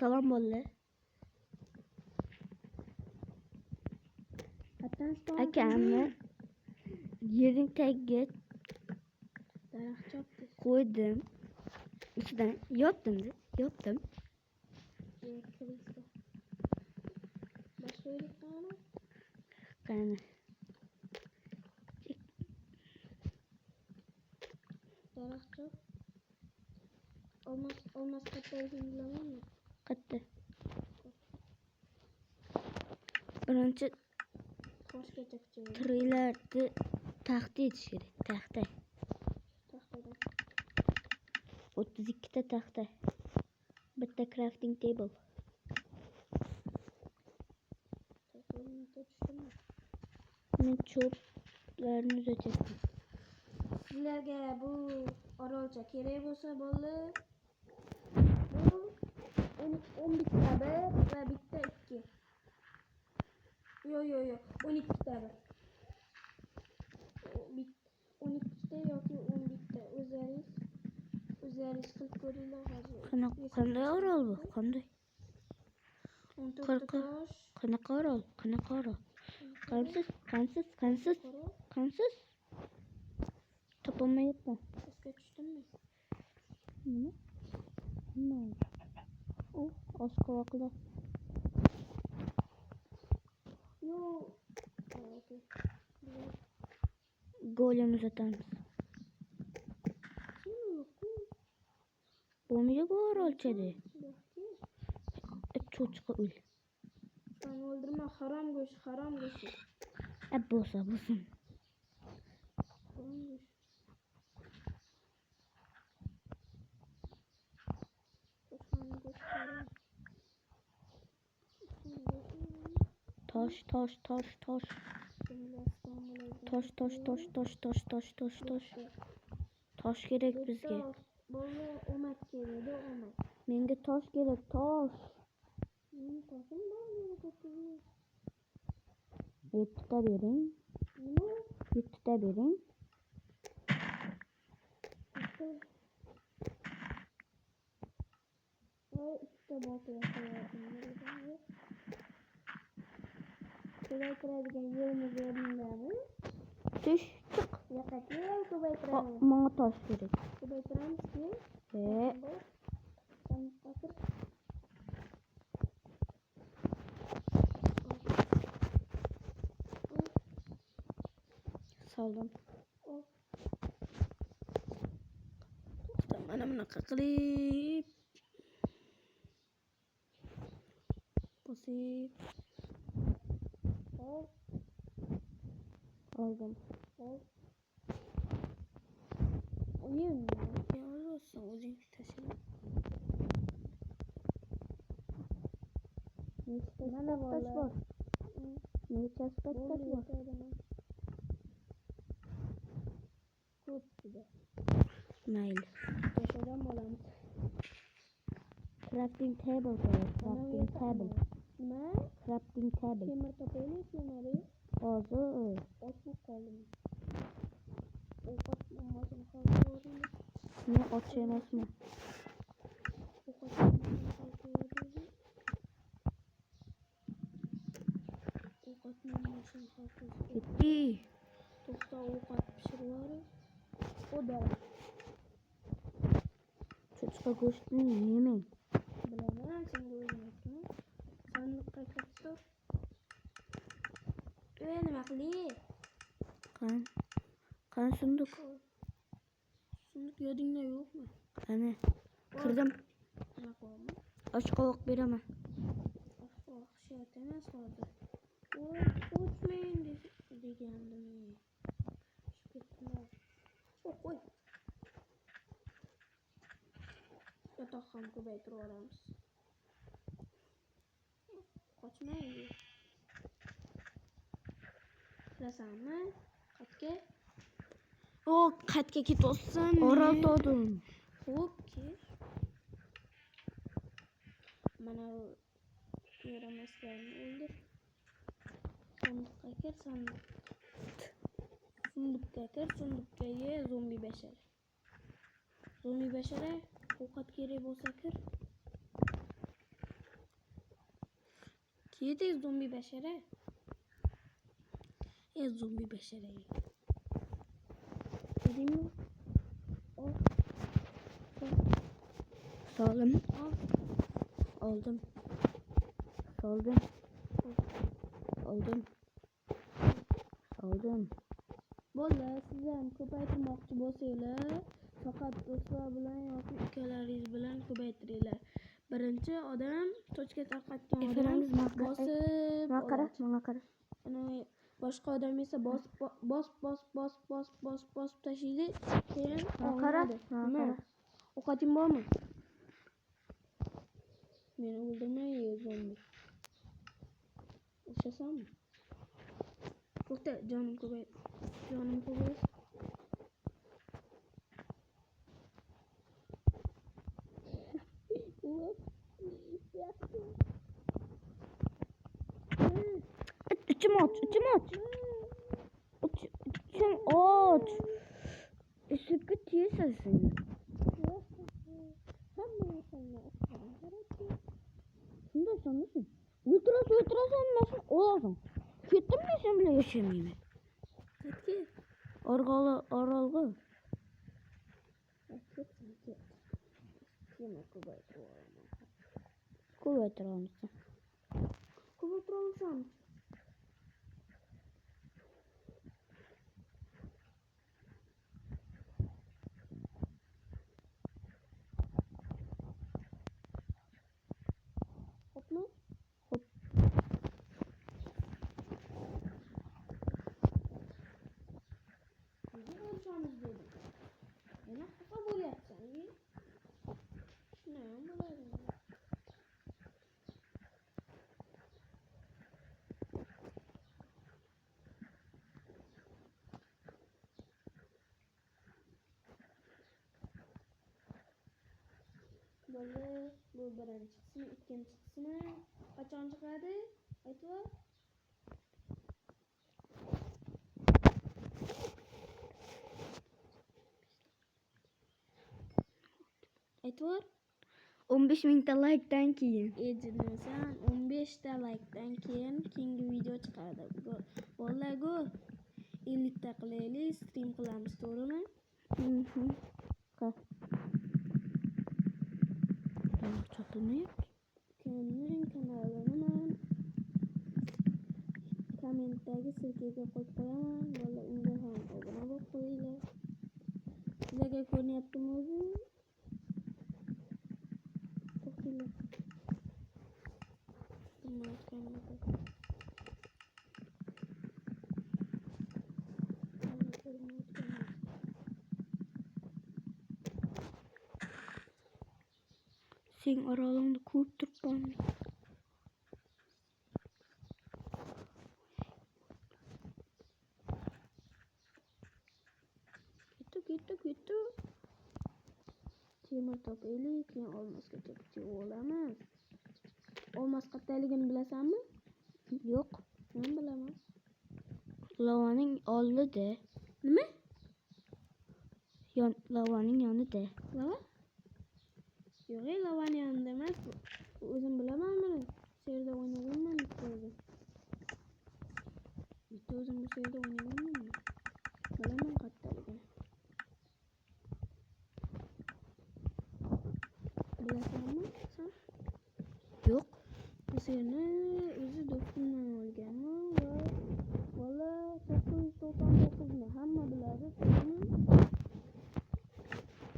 Salom bo'ldi. Akamni yerning tagiga daraxt chopdi. qo'ydim. Ichidan yopdim. Boshlaylik Qani. daraxt chop. Olmos qayerligini bilamanmi? Qayerda? Birinchi Toshgacha kuchaydi. treylerni taxta etish kerak. Taxtadan. 32 ta taxta. Bitta crafting table. Men cho'plarni uzatyapman. Sizlarga bu orolcha kerak bo'lsa bo'ldi. Bu 10 bitta bir va bitta 2. Yo'q. 12 ta bir. 12 ta yoki 10 bitta o'zlaringiz qilib ko'ringlar hozir. Qanday orol bu? Qanday? 14 ta tosh. Qanaqa orol? Qansiz? Topolmayapman. Pastga tushdimmi? Nima? Oshqovoqlar. Yo'q. Golem uzatamiz. Bo'lmaydi bu orolchada. Cho'chqa o'l. Sen o'ldirma, harom go'sht. Bo'lsin. Harom go'sht. Tosh. Tosh kerak bizga. Bo'ldi, omad kerak, omad. Menga tosh kerak, tosh. Toshim bor, 7 ta bering. nima? 7 ta bering. Voy, ikkita botyapti. Ko'paytiradigan yerimiz o'rningdami? Tush. Yo'q, ko'paytiramiz. Menga tosh kerak. Ko'paytiramizki? Soldim. Mana bunaqa qilib bosib oldim. O'yin. O'zing tashla. Mana tosh bor. Nechasi tosh bor? Ko'pida. Mayli. To'shadan bo'lamiz. Crafting table kerak. Nima? Crafting table. Temir topaylik, nima? Hozir. Och bo'lib qoldim. Ovqat olmasini qoldirdim. Men och emasman. Ketdi. To'xta, ovqat pishirib. O'dar. Cho'chqa go'shtini yemang. Bilaman, senga o'ylayapman. Sandiqqa kiritib. Nima qiling? Qani sunduq? Sunduq yodingda yo'qmi? Qani? Kirdim. Nima qilaman? Oshqovoq beraman. Oshqovoq shart emas hozir. O'chmang degandim. Ketdim. Qo'y. Yotoq ham ko'paytirib olamiz. Qochmaydi. Kirasanmi? Qayerga? Qayerga ketyapsan? Orol to'dim. Okey. Mana yaramaslarni o'ldir. Sunduqqa kir, sunduqqa ye, zombi bashara. Ovqat kerak bo'lsa kir. Yedi zombi beşere. Zombi beşere. Dedim mi? Al. Saldım. Al. Aldım. Saldım. Aldım. Aldım. Bola siz ham ko'paytirmoqchi bo'lsanglar, faqat do'stlar bilan yoki ukalaringiz bilan ko'paytiringlar. Birinchi odam tochka tarqatgan odam Efendim, bosib Makara, oladi. makara. Ana boshqa odam esa bosib tashlaydi. Keyin Makara, oladi. Nima? makara. Ovqating bormi? Meni o'ldirmay zombi. O'shasanmi? To'xta, jonim ko'paydi. Jonim ko'paydi. İçim aç. İçim aç. Süpüt yesesin. Şunda sen nasıl? Ultrasan nasıl olasın? Kettin mi sen bile yaşamayayım? Ketki. Oralgı. Kuvvetli olmuşsun. Kuvvetli olsam. Hopla. Hop. Nega olishamiz dedim. Yana xafa bo'lyapsan. Shunayam bo'ladi. Bo'ldi. Bu birinchi qismi, ikkinchi qismi qachon chiqadi? Aytib. Aytib. 15 mingta like'dan keyin. Ejinsan 15 ta like'dan keyin keyingi video chiqadi. Vallahi go 50 ta qilaylik, stream qilamiz, to'g'rimi? Çatılmıyor. Kimning kanalini kommentdagi ssilkaga qo'yib qo'yaman. Vallahi unga ham obuna bo'lib qo'yinglar. Sizlarga ko'ryaptimi o'zi? To'xtinglar. Sen aralığında koyup durpan. Ketdi. Temir topaylik, keyin olmasgacha bitib olamiz. Olmas qatayligini bilasanmi? Yok. Men bilaman. Lavanın oldi de. Nima? Lavanın yanı de. Lava? Yo'q, lavani yanında emas. O'zim bilaman buni. Serda o'ynaganman bitta o'zim. Bu serda o'ynaganman. Bilaman qattiqligini. Bilasanmi sen? Yok. Bu serni o'zi do'stimdan olganman va bola 999 ni hamma biladi.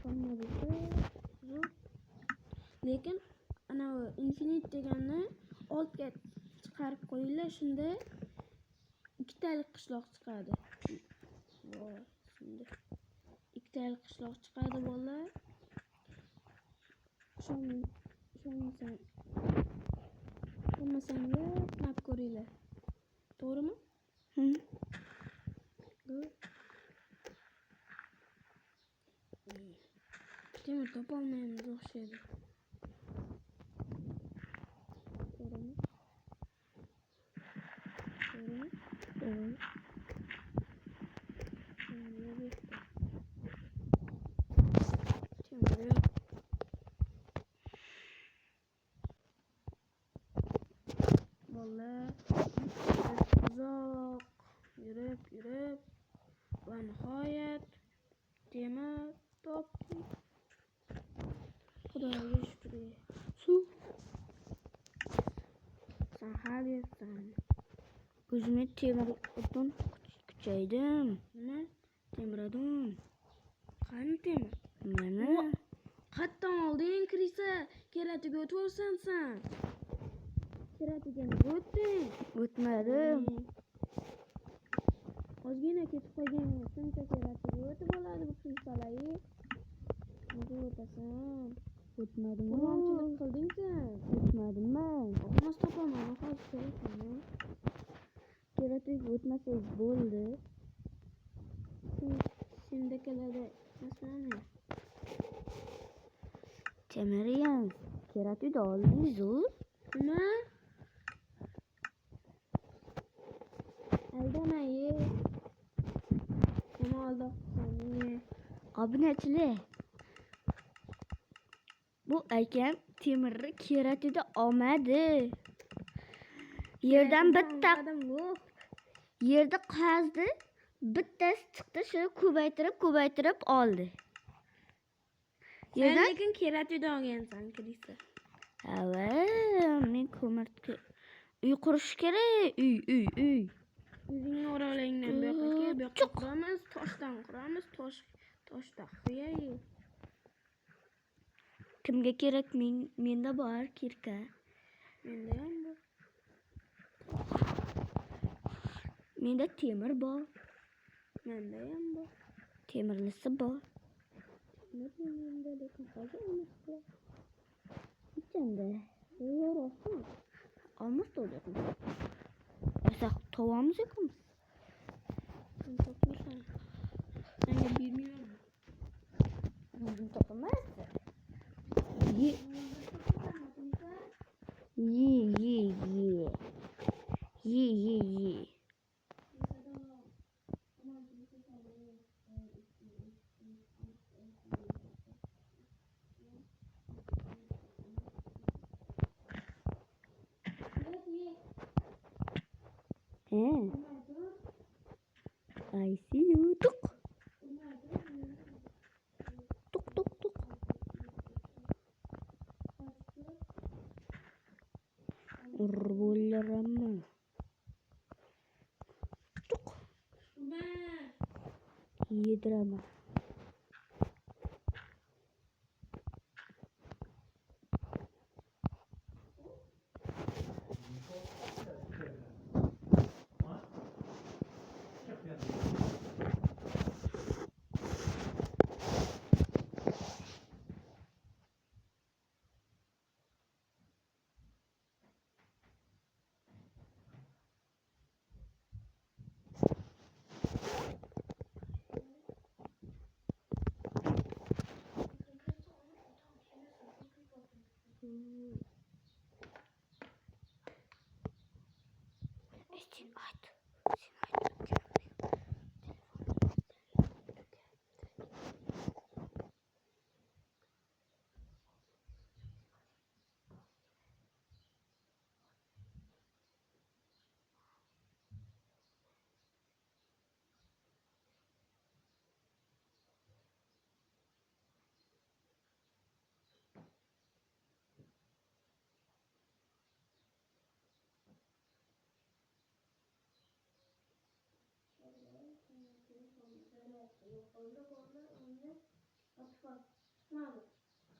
Hamma biladi. Lekin ana infinite deganni ortga chiqarib qo'yinglar, shunda ikkitalik qishloq chiqadi. Voy, shunda ikkitalik qishloq chiqadi bolalar. Ishonmasang bo'lmasanglar sinab ko'ringlar. To'g'rimi? Hı. Temir topolmaymiz o'xshaydi. To'g'rimi? Evet. bo'ldi. Uzoq yurib va nihoyat temir topdik. Xudoga shukr. Suv. Sen hal etsan. O'zimni temir o'tin kuchaydim. Nima? Temiradim. Qani temir? Mana. Qatdan olding kirsa, keratiga o'tvorsan sen. Keratiga o'tding. O'tmadim. Ozgina ketib qolganing shuncha keratiga o'tib oladi bu kimsalar. Nega o'tasan? O'tmadim. Qo'rg'onchilik qilding sen. O'tmadim men. Olmos topaman, hozir kerakmi? Keratiga o'tmasangiz bo'ldi. Sendakalarda masalani. Temiriyam keratiga oldingiz-ku. Nima? Aldamay. Nima aldaqsan? Obunachilar. Bu akam temirni keratiga olmadi. Yerdan bitta yerda qazdi. Bittasi chiqdi, shu ko'paytirib oldi. Sen lekin keratiga olgansan, kirisa. Ava, men ko'mirga uy qurish kerak. Uy. O'zingni orolingdan bu yoqqa quramiz, toshdan quramiz, toshda qo'yay. Kimga kerak? Menda bor kirka. Menda ham bor. Menda temir bor. Menda ham bor. Temirlisi bor. Menda lekin hozir emas. Ichanda. Yo'q. Olmos to'layapmiz. Esa tovamiz-ku. Sen topmaysan. Senga bermayman. O'zim topamaysan. Ye. I see you. Tuk. Urbularama. Tuk. Yedrama. Sen ayt.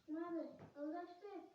Çıkmadı. Aldashdı.